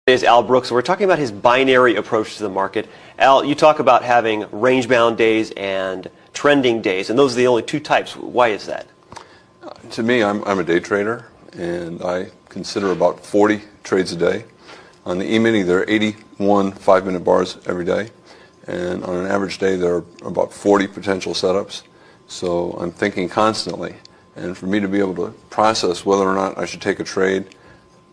Is Al Brooks. We're talking about his binary approach to the market. Al, you talk about having range-bound days and trending days, and those are the only two types. Why is that? To me, I'm a day trader, and I consider about 40 trades a day. On the E-mini, there are 81 5-minute bars every day, and on an average day, there are about 40 potential setups. So I'm thinking constantly, and for me to be able to process whether or not I should take a trade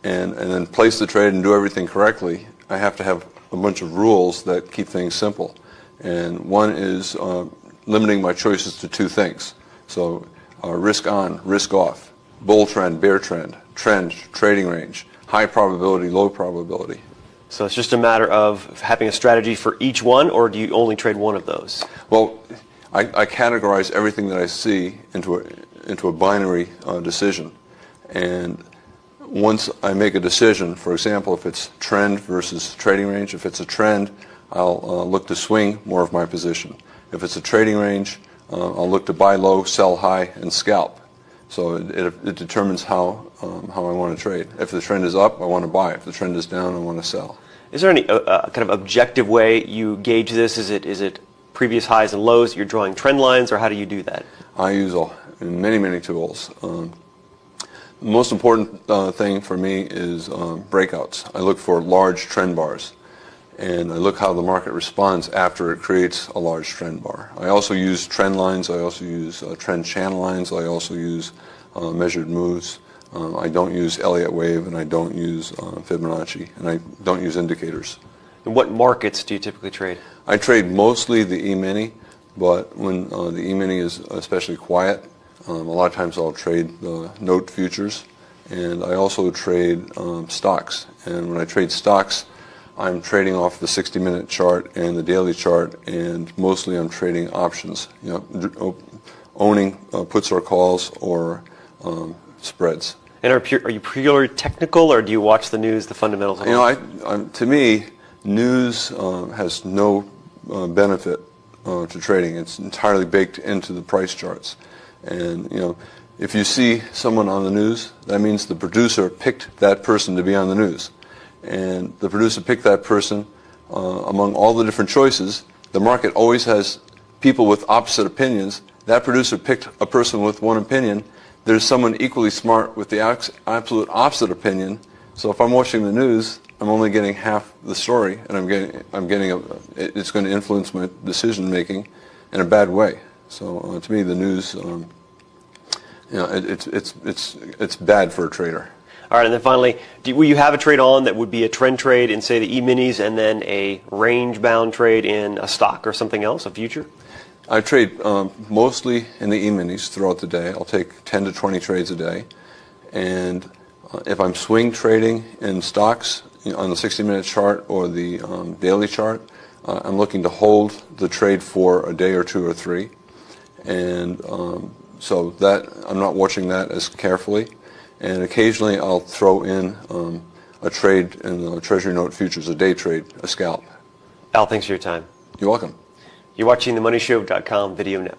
and then place the trade and do everything correctly, I have to have a bunch of rules that keep things simple. And one is limiting my choices to two things. So risk on, risk off, bull trend, bear trend, trading range, high probability, low probability. So it's just a matter of having a strategy for each one, or do you only trade one of those? Well, I categorize everything that I see into a binary decision. And once I make a decision, for example, if it's trend versus trading range, if it's a trend, I'll look to swing more of my position. If it's a trading range, I'll look to buy low, sell high, and scalp. So it determines how I want to trade. If the trend is up, I want to buy. If the trend is down, I want to sell. Is there any kind of objective way you gauge this? Is it previous highs and lows? You're drawing trend lines, or how do you do that? I use many tools. The most important thing for me is breakouts. I look for large trend bars, and I look how the market responds after it creates a large trend bar. I also use trend lines. I also use trend channel lines. I also use measured moves. I don't use Elliott wave, and I don't use Fibonacci, and I don't use indicators. And what markets do you typically trade? I trade mostly the E-mini, but when the E-mini is especially quiet, a lot of times I'll trade the note futures, and I also trade stocks. And when I trade stocks, I'm trading off the 60-minute chart and the daily chart, and mostly I'm trading options, owning puts or calls or spreads. And are you purely technical, or do you watch the news, the fundamentals? To me, news has no benefit to trading. It's entirely baked into the price charts. And if you see someone on the news, that means the producer picked that person to be on the news. And the producer picked that person among all the different choices. The market always has people with opposite opinions. That producer picked a person with one opinion. There's someone equally smart with the absolute opposite opinion. So if I'm watching the news, I'm only getting half the story, and it's going to influence my decision making in a bad way. So to me, the news, it's bad for a trader. All right, and then finally, will you have a trade on that would be a trend trade in, say, the E-minis, and then a range-bound trade in a stock or something else, a future? I trade mostly in the E-minis throughout the day. I'll take 10 to 20 trades a day, and if I'm swing trading in stocks on the 60-minute chart or the daily chart, I'm looking to hold the trade for a day or two or three. And so that I'm not watching that as carefully, and occasionally I'll throw in a trade in the Treasury note futures, a day trade, a scalp. Al, thanks for your time. You're welcome. You're watching the MoneyShow.com video network.